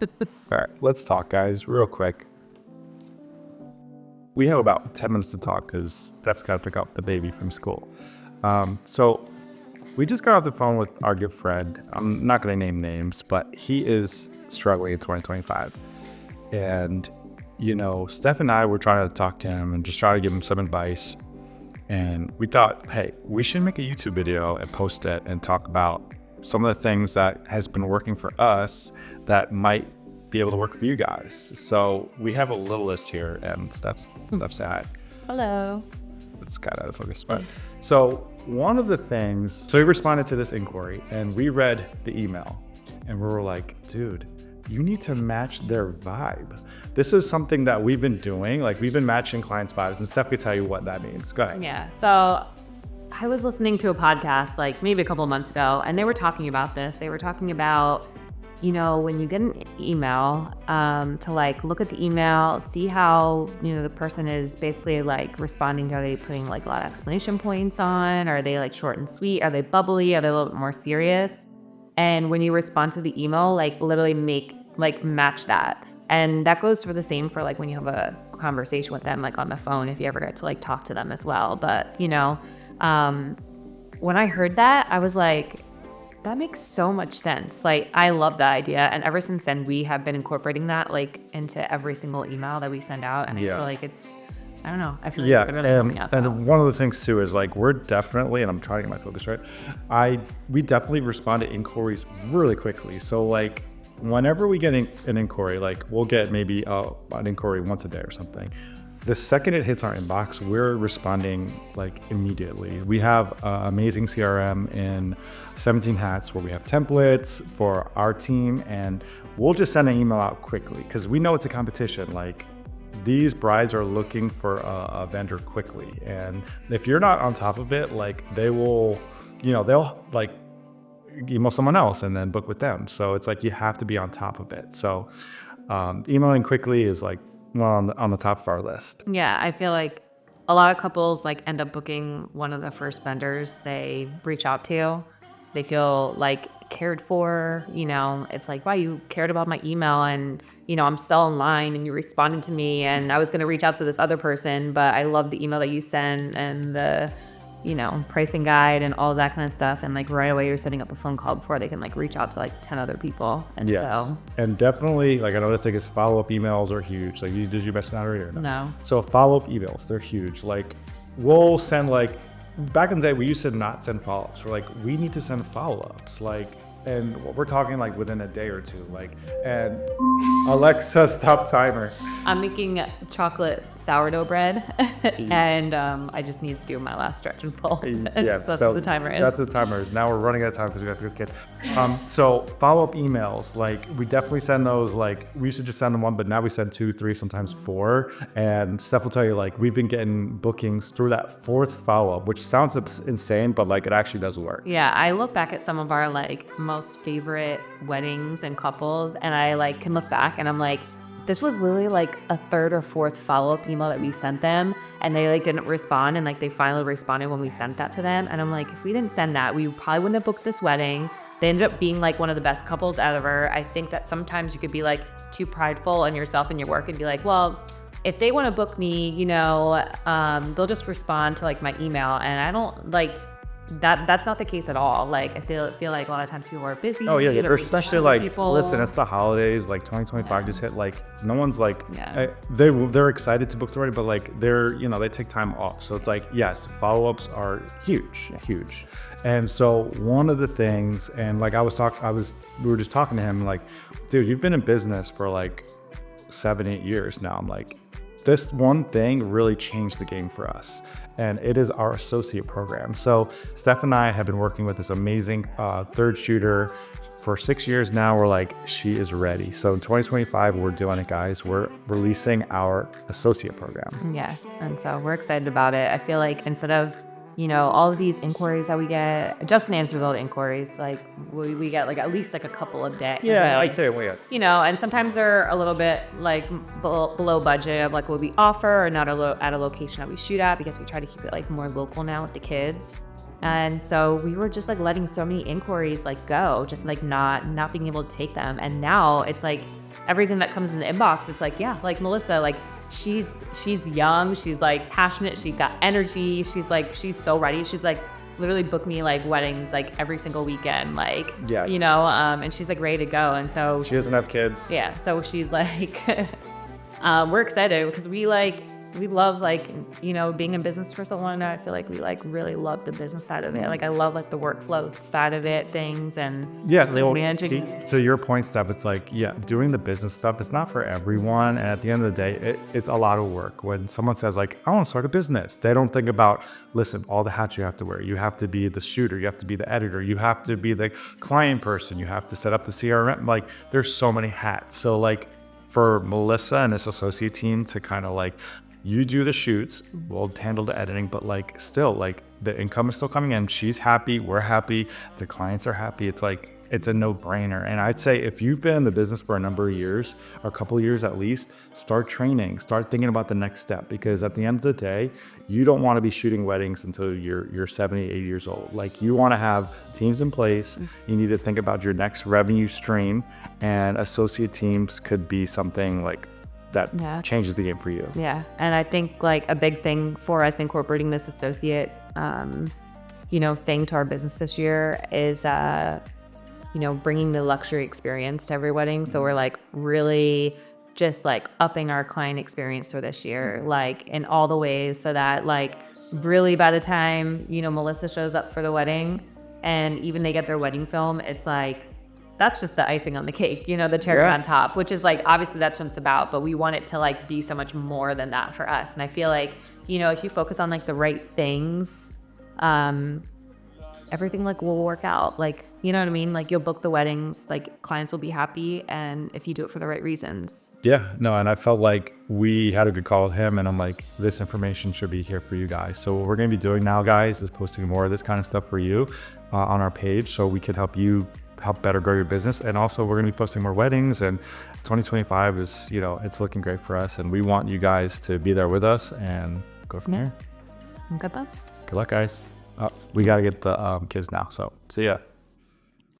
All right, let's talk, guys, real quick. We have about 10 minutes to talk because Steph's got to pick up the baby from school. So we just got off the phone with our good friend. I'm not going to name names, but he is struggling in 2025. And, Steph and I were trying to talk to him and just try to give him some advice. And we thought, hey, we should make a YouTube video and post it and talk about some of the things that has been working for us that might be able to work for you guys. So we have a little list here, and Steph say hi. Hello. It's kind of out of focus. But so one of the things, so we responded to this inquiry and we read the email and we were like, dude, you need to match their vibe. This is something that we've been doing. Like, we've been matching clients' vibes, and Steph could tell you what that means. Go ahead. Yeah. So I was listening to a podcast like maybe a couple of months ago, and they were talking about this. They were talking about, when you get an email, to like look at the email, see how, the person is basically like responding. Are they putting like a lot of exclamation points on? Are they like short and sweet? Are they bubbly? Are they a little bit more serious? And when you respond to the email, like literally match that. And that goes for the same for like when you have a conversation with them, like on the phone, if you ever get to like talk to them as well. But, when I heard that, I was like, that makes so much sense. Like, I love that idea. And ever since then, we have been incorporating that like into every single email that we send out. And I feel like it's, I don't know. I feel like it's really helping us out. And one of the things too is like, we're definitely, and I'm trying to get my focus right, we definitely respond to inquiries really quickly. So like, whenever we get an inquiry, like we'll get maybe an inquiry once a day or something. The second it hits our inbox, we're responding like immediately. We have amazing CRM in 17 Hats where we have templates for our team, and we'll just send an email out quickly because we know it's a competition. Like, these brides are looking for a vendor quickly, and if you're not on top of it, like they'll like email someone else and then book with them. So it's like you have to be on top of it. So emailing quickly is like on the top of our list. Yeah, I feel like a lot of couples like end up booking one of the first vendors they reach out to. They feel like cared for, it's like, wow, you cared about my email, and I'm still online and you responded to me, and I was going to reach out to this other person, but I love the email that you sent and the pricing guide and all of that kind of stuff. And like right away you're setting up a phone call before they can like reach out to like 10 other people. And so. And definitely, like, another thing is follow-up emails are huge. Like, did you mention that already or no? No. So follow-up emails, they're huge. Like, we'll send like, back in the day, we used to not send follow-ups. We're like, we need to send follow-ups. Like, and we're talking like within a day or two. Like, and Alexa, stop timer. I'm making chocolate sourdough bread, and I just need to do my last stretch and pull. Yeah, so that's what the timer is. That's the timer is. Now we're running out of time because we got to get kids. So follow-up emails, like, we definitely send those. Like, we used to just send them one, but now we send 2, 3, sometimes 4. And Steph will tell you, like, we've been getting bookings through that 4th follow-up, which sounds insane, but like, it actually does work. Yeah, I look back at some of our like most favorite weddings and couples, and I like can look back and I'm like, this was literally like a 3rd or 4th follow-up email that we sent them, and they like didn't respond, and like they finally responded when we sent that to them. And I'm like, if we didn't send that, we probably wouldn't have booked this wedding. They ended up being like one of the best couples ever. I think that sometimes you could be like too prideful in yourself and your work and be like, well, if they want to book me, they'll just respond to like my email. And I don't like that's not the case at all. Like, I feel like a lot of times people are busy. Oh yeah, or especially like, listen, it's the holidays. Like 2025 just hit. Like, no one's like, they're excited to book the wedding, but like they take time off. So it's like, yes, follow-ups are huge. And so one of the things, and like we were just talking to him, like, dude, you've been in business for like 7-8 years now. I'm like, this one thing really changed the game for us, and it is our associate program. So Steph and I have been working with this amazing third shooter for 6 years now. We're like, she is ready. So in 2025, we're doing it, guys. We're releasing our associate program. Yeah, and so we're excited about it. I feel like instead of all of these inquiries that we get, Justin answers all the inquiries. Like, we get like at least like a couple a day. Yeah, I'd say we got. And sometimes they're a little bit like below budget of like what we offer, or not at a location that we shoot at, because we try to keep it like more local now with the kids. And so we were just like letting so many inquiries like go, just like not being able to take them. And now it's like everything that comes in the inbox, it's like, yeah, like Melissa, like she's young, she's like passionate, she's got energy, she's so ready. She's like literally book me like weddings like every single weekend, like, Yes. you know, and she's like ready to go. And so She doesn't have kids. yeah, so she's like, we're excited because we love like, you know, being in business for so long. I feel like we like really love the business side of it. Like I love like the workflow side of it, things and Yes, just, they will. managing. To your point, Steph, it's like, yeah, doing the business stuff, it's not for everyone. And at the end of the day, it's a lot of work. When someone says like, I want to start a business, they don't think about, listen, all the hats you have to wear. You have to be the shooter. You have to be the editor. You have to be the client person. You have to set up the CRM. Like there's so many hats. So like for Melissa and this associate team to kind of like, you do the shoots, we'll handle the editing, but like still like the income is still coming in. She's happy, we're happy, the clients are happy. It's like, it's a no-brainer. And I'd say if you've been in the business for a number of years, or a couple of years at least, start training, start thinking about the next step. Because at the end of the day, you don't want to be shooting weddings until you're 70, 80 years old. Like you want to have teams in place. You need to think about your next revenue stream, and associate teams could be something like that changes the game for you. Yeah. And I think like a big thing for us incorporating this associate, you know, thing to our business this year is, you know, bringing the luxury experience to every wedding. So we're like really just like upping our client experience for this year, like in all the ways, so that like really by the time, you know, Melissa shows up for the wedding and even they get their wedding film, it's like, that's just the icing on the cake, you know, the cherry on top, which is like, obviously that's what it's about, but we want it to like be so much more than that for us. And I feel like, you know, if you focus on like the right things, everything like will work out. Like, you know what I mean? Like you'll book the weddings, like clients will be happy. And if you do it for the right reasons. Yeah, no, and I felt like we had a good call with him, and I'm like, this information should be here for you guys. So what we're going to be doing now, guys, is posting more of this kind of stuff for you on our page, so we could help you help better grow your business. And also we're going to be posting more weddings, and 2025 is, you know, it's looking great for us, and we want you guys to be there with us and go from there. Good luck. Good luck, guys. We got to get the kids now, so see ya.